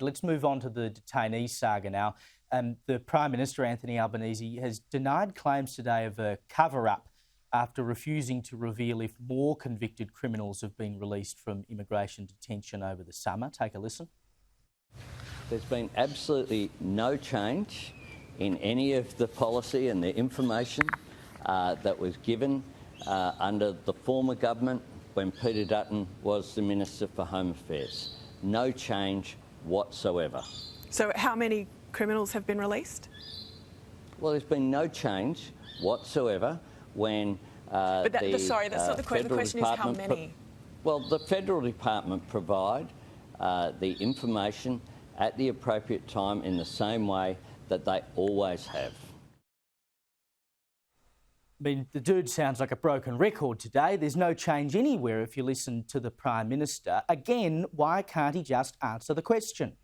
Let's move on to the detainee saga now. The Prime Minister, Anthony Albanese, has denied claims today of a cover-up after refusing to reveal if more convicted criminals have been released from immigration detention over the summer. Take a listen. There's been absolutely no change in any of the policy and the information that was given under the former government when Peter Dutton was the Minister for Home Affairs. No change whatsoever. So how many criminals have been released? Well, there's been no change whatsoever when that's not the question. The question is how many? Well, the Federal Department provide the information at the appropriate time in the same way that they always have. I mean, the dude sounds like a broken record today. There's no change anywhere if you listen to the Prime Minister. Again, why can't he just answer the question?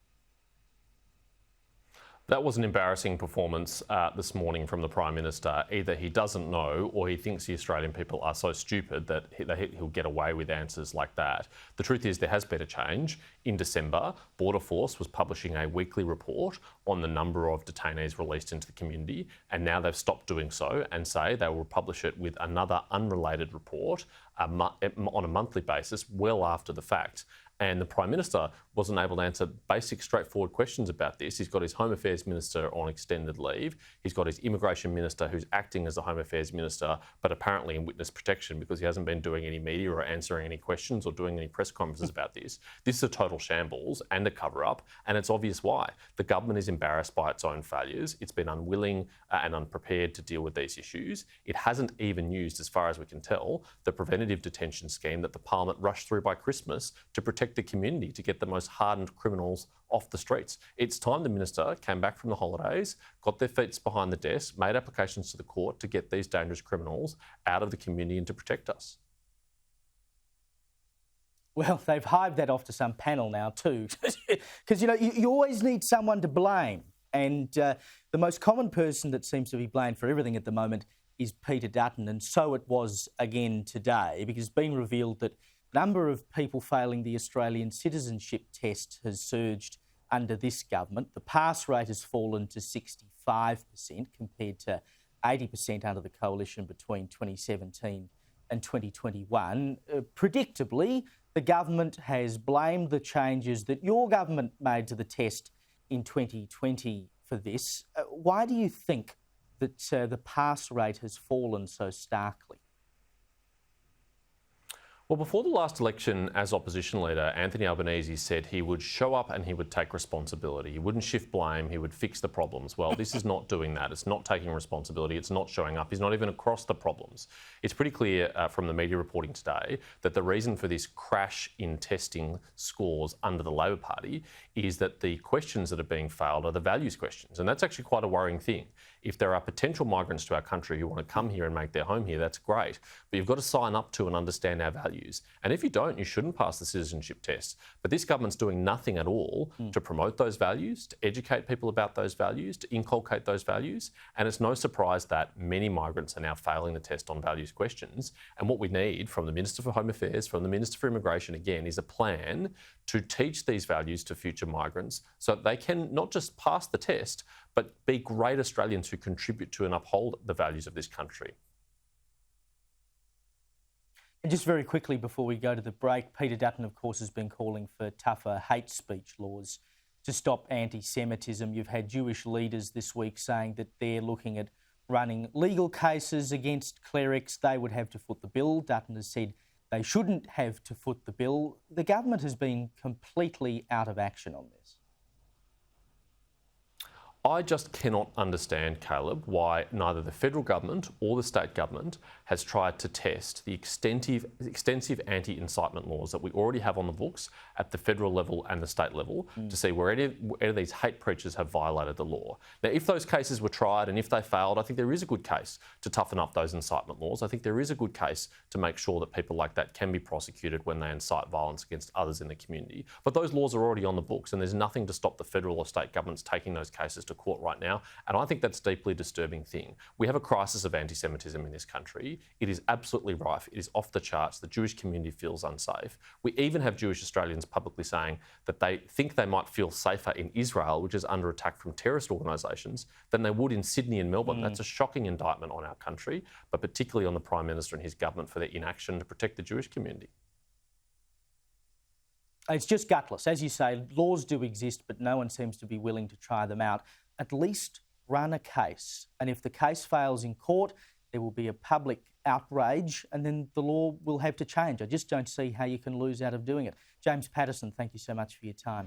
That was an embarrassing performance this morning from the Prime Minister. Either he doesn't know or he thinks the Australian people are so stupid that he'll get away with answers like that. The truth is there has been a change. In December, Border Force was publishing a weekly report on the number of detainees released into the community, and now they've stopped doing so and say they will publish it with another unrelated report on a monthly basis well after the fact. And the Prime Minister wasn't able to answer basic, straightforward questions about this. He's got his Home Affairs Minister on extended leave. He's got his Immigration Minister who's acting as the Home Affairs Minister, but apparently in witness protection because he hasn't been doing any media or answering any questions or doing any press conferences about this. This is a total shambles and a cover-up, and it's obvious why. The government is embarrassed by its own failures. It's been unwilling and unprepared to deal with these issues. It hasn't even used, as far as we can tell, the preventative detention scheme that the Parliament rushed through by Christmas to protect the community, to get the most hardened criminals off the streets. It's time the Minister came back from the holidays, got their feet behind the desk, made applications to the court to get these dangerous criminals out of the community and to protect us. Well, they've hived that off to some panel now too, because, you know, you always need someone to blame. And the most common person that seems to be blamed for everything at the moment is Peter Dutton. And so it was again today, because it's been revealed that the number of people failing the Australian citizenship test has surged under this government. The pass rate has fallen to 65% compared to 80% under the coalition between 2017 and 2021. Predictably, the government has blamed the changes that your government made to the test in 2020 for this. Why do you think that the pass rate has fallen so starkly? Well, before the last election, as opposition leader, Anthony Albanese said he would show up and he would take responsibility. He wouldn't shift blame, he would fix the problems. Well, this is not doing that. It's not taking responsibility. It's not showing up. He's not even across the problems. It's pretty clear from the media reporting today that the reason for this crash in testing scores under the Labor Party is that the questions that are being failed are the values questions. And that's actually quite a worrying thing. If there are potential migrants to our country who want to come here and make their home here, that's great. But you've got to sign up to and understand our values. And if you don't, you shouldn't pass the citizenship test. But this government's doing nothing at all to promote those values, to educate people about those values, to inculcate those values. And it's no surprise that many migrants are now failing the test on values questions. And what we need from the Minister for Home Affairs, from the Minister for Immigration, again, is a plan to teach these values to future migrants so that they can not just pass the test, but be great Australians who contribute to and uphold the values of this country. And just very quickly before we go to the break, Peter Dutton, of course, has been calling for tougher hate speech laws to stop anti-Semitism. You've had Jewish leaders this week saying that they're looking at running legal cases against clerics. They would have to foot the bill. Dutton has said they shouldn't have to foot the bill. The government has been completely out of action on this. I just cannot understand, Caleb, why neither the federal government or the state government has tried to test the extensive anti-incitement laws that we already have on the books at the federal level and the state level to see where any of these hate preachers have violated the law. Now, if those cases were tried and if they failed, I think there is a good case to toughen up those incitement laws. I think there is a good case to make sure that people like that can be prosecuted when they incite violence against others in the community. But those laws are already on the books and there's nothing to stop the federal or state governments taking those cases to court right now, and I think that's a deeply disturbing thing. We have a crisis of anti-Semitism in this country. It is absolutely rife. It is off the charts. The Jewish community feels unsafe. We even have Jewish Australians publicly saying that they think they might feel safer in Israel, which is under attack from terrorist organisations, than they would in Sydney and Melbourne. That's a shocking indictment on our country, but particularly on the Prime Minister and his government for their inaction to protect the Jewish community. It's just gutless. As you say, laws do exist, but no one seems to be willing to try them out. At least run a case. And if the case fails in court, there will be a public outrage and then the law will have to change. I just don't see how you can lose out of doing it. James Paterson, thank you so much for your time.